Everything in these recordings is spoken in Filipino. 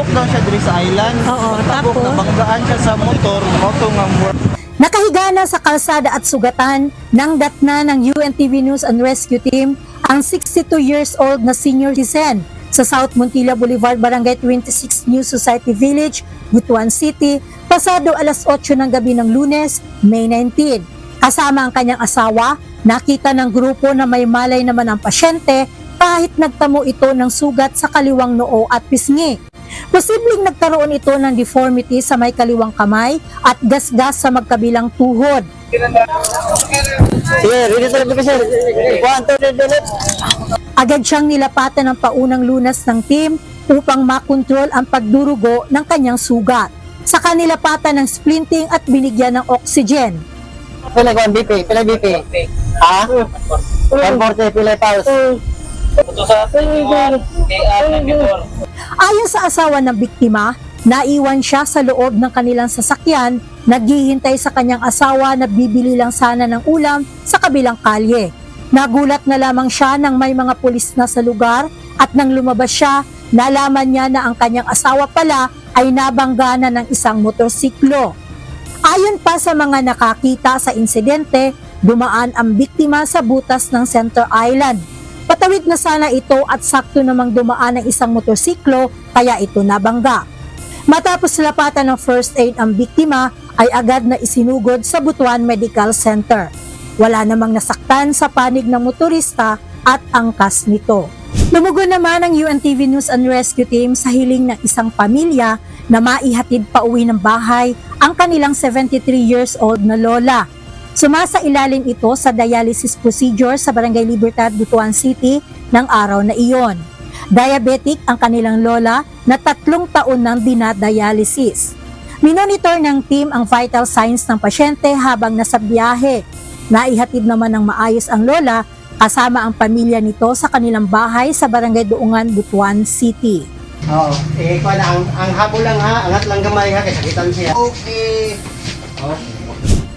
Tabok daw siya diri sa island. Oo, Tabok, tapos? nabanggaan siya sa motor, moto nga Nakahiga na sa kalsada at sugatan ng datna ng UNTV News and Rescue Team ang 62 years old na senior citizen sa South Montilla Boulevard, Barangay 26 New Society Village, Butuan City, pasado alas 8 ng gabi ng Lunes, May 19. Kasama ang kanyang asawa, nakita ng grupo na may malay naman ang pasyente kahit nagtamo ito ng sugat sa kaliwang noo at pisngi. Posibleng nagkaroon ito ng deformity sa may kaliwang kamay at gasgas sa magkabilang tuhod. Agad siyang nilapatan ng paunang lunas ng team upang makontrol ang pagdurugo ng kanyang sugat. Sa kanilapatan ng splinting at binigyan ng oxygen. Pila ko ang BP? Pila BP? Ha? 140, pila pause. Ayon sa asawa ng biktima, naiwan siya sa loob ng kanilang sasakyan, naghihintay sa kanyang asawa na bibili lang sana ng ulam sa kabilang kalye. Nagulat na lamang siya nang may mga pulis na sa lugar at nang lumabas siya, nalaman niya na ang kanyang asawa pala ay nabangga na ng isang motorsiklo. Ayon pa sa mga nakakita sa insidente, dumaan ang biktima sa butas ng Center Island. Patawid na sana ito at sakto namang dumaan ng isang motorsiklo kaya ito nabangga. Matapos lapatan ng first aid ang biktima ay agad na isinugod sa Butuan Medical Center. Wala namang nasaktan sa panig ng motorista at angkas nito. Lumugon naman ang UNTV News and Rescue Team sa hiling ng isang pamilya na maihatid pa uwi ng bahay ang kanilang 73 years old na lola. Sumasailalim ito sa dialysis procedure sa Barangay Libertad, Butuan City ng araw na iyon. Diabetic ang kanilang lola na 3 taon nang dinadialysis. Minonitor ng team ang vital signs ng pasyente habang nasa biyahe. Naihatid naman ng maayos ang lola kasama ang pamilya nito sa kanilang bahay sa Barangay Duungan, Butuan City. Oo. Kuha na, ang habol lang ha, angat lang gamay ha, kasakitan siya. Okay.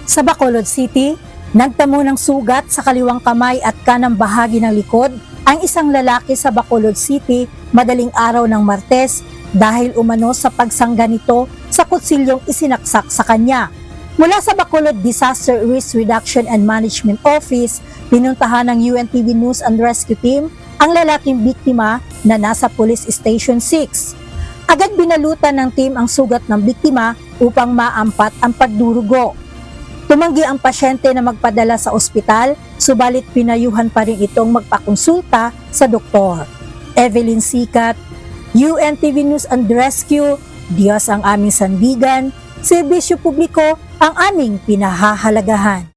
Sa Bacolod City, nagtamo ng sugat sa kaliwang kamay at kanang bahagi ng likod ang isang lalaki sa Bacolod City madaling araw ng Martes dahil umano sa pagsangga nito sa kutsilyong isinaksak sa kanya. Mula sa Bacolod Disaster Risk Reduction and Management Office, pinuntahan ng UNTV News and Rescue Team ang lalaking biktima na nasa Police Station 6. Agad binalutan ng team ang sugat ng biktima upang maampat ang pagdurugo. Tumanggi ang pasyente na magpadala sa ospital, subalit pinayuhan pa rin itong magpakonsulta sa doktor. Evelyn Sikat, UNTV News and Rescue, Diyos ang aming sandigan, serbisyo publiko ang aming pinahahalagahan.